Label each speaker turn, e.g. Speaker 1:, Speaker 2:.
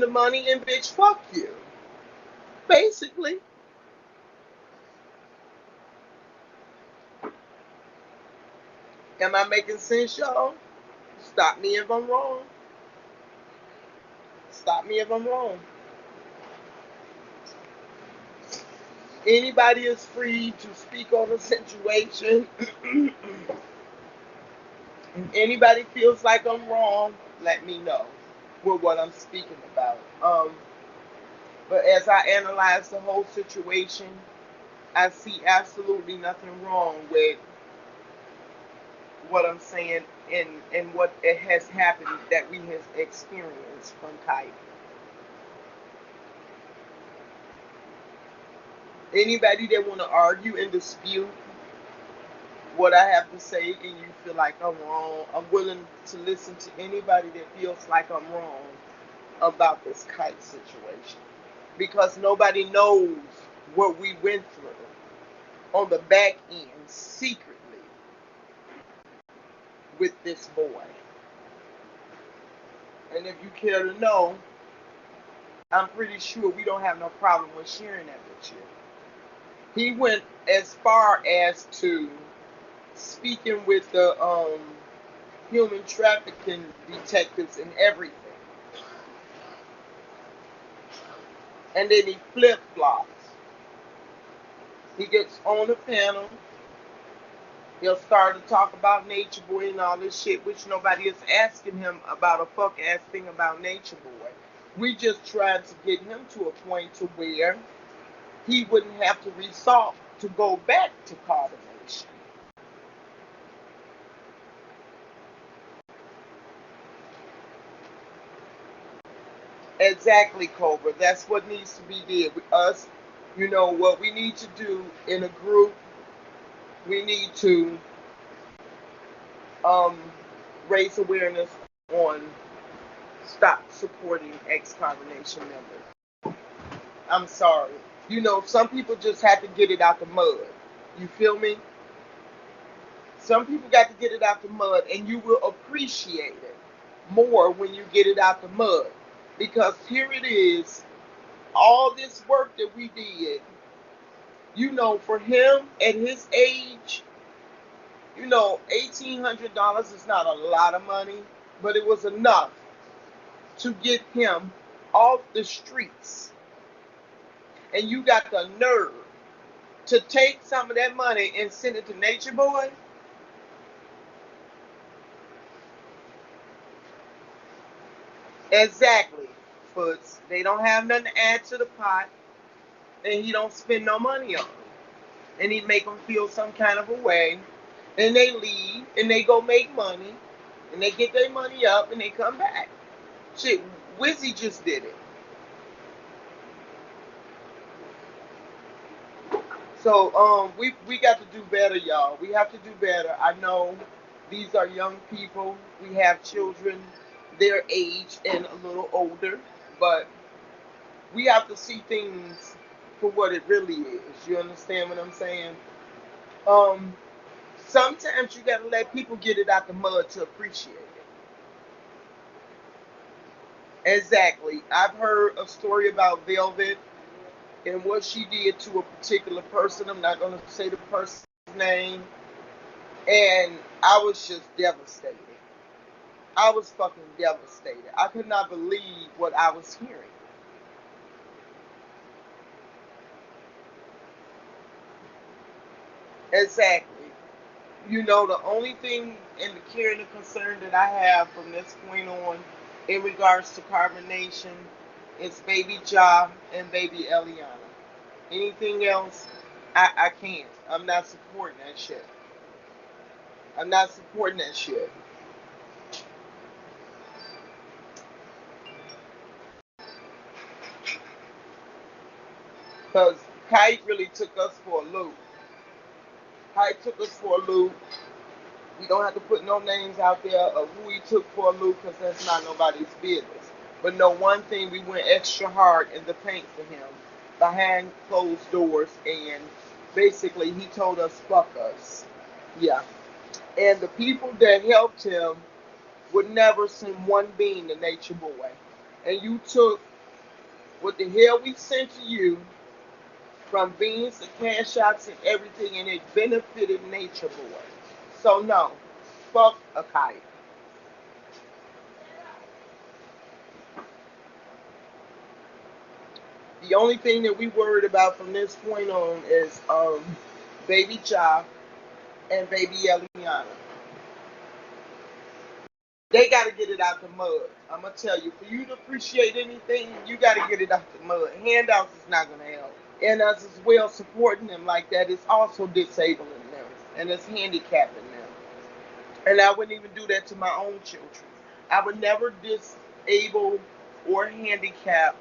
Speaker 1: money and bitch, fuck you. Basically. Am I making sense, y'all? Stop me if I'm wrong. Stop me if I'm wrong. Anybody is free to speak on a situation. If anybody feels like I'm wrong, let me know with what I'm speaking about. But as I analyze the whole situation, I see absolutely nothing wrong with what I'm saying and what it has happened that we have experienced from Kite. Anybody that want to argue and dispute what I have to say and you feel like I'm wrong, I'm willing to listen to anybody that feels like I'm wrong about this Kite situation. Because nobody knows what we went through on the back end secretly with this boy. And if you care to know, I'm pretty sure we don't have no problem with sharing that with you. He went as far as to speaking with the human trafficking detectives and everything. And then he flip flops. He gets on the panel. He'll start to talk about Nature Boy and all this shit, which nobody is asking him about a fuck ass thing about Nature Boy. We just tried to get him to a point to where he wouldn't have to resort to go back to carbonation. Exactly, Cobra. That's what needs to be did with us. You know what we need to do in a group. We need to um, raise awareness on stop supporting ex-carbonation members. I'm sorry. You know, some people just have to get it out the mud. You feel me? Some people got to get it out the mud, and you will appreciate it more when you get it out the mud. Because here it is, all this work that we did, you know, for him at his age, you know, $1,800 is not a lot of money, but it was enough to get him off the streets. And you got the nerve to take some of that money and send it to Nature Boy. Exactly. Foots. They don't have nothing to add to the pot, and he don't spend no money on them. And he make them feel some kind of a way, and they leave, and they go make money, and they get their money up, and they come back. Shit, Wizzy just did it. So we got to do better, y'all. We have to do better. I know these are young people. We have children their age and a little older, but we have to see things for what it really is. You understand what I'm saying? Um, Sometimes you gotta let people get it out the mud to appreciate it. Exactly. I've heard a story about Velvet and what she did to a particular person. I'm not gonna say the person's name. And I was just devastated. I was fucking devastated. I could not believe what I was hearing. Exactly. You know, the only thing and the care and the concern that I have from this point on in regards to carbonation is baby Ja and baby Eliana. Anything else, I can't. I'm not supporting that shit. I'm not supporting that shit. Because Kite really took us for a loop. Kite took us for a loop. We don't have to put no names out there of who he took for a loop because that's not nobody's business. But no, one thing, we went extra hard in the paint for him behind closed doors, and basically he told us fuck us. Yeah. And the people that helped him would never send one bean to Nature Boy. And you took what the hell we sent to you from beans to cash outs and everything, and it benefited Nature Boy. So no, fuck a kite. The only thing that we worried about from this point on is baby Cha and baby Eliana. They got to get it out the mud. I'm gonna tell you, for you to appreciate anything, you got to get it out the mud. Handouts is not gonna help, and us as well supporting them like that is also disabling them and it's handicapping them. And I wouldn't even do that to my own children. I would never disable or handicap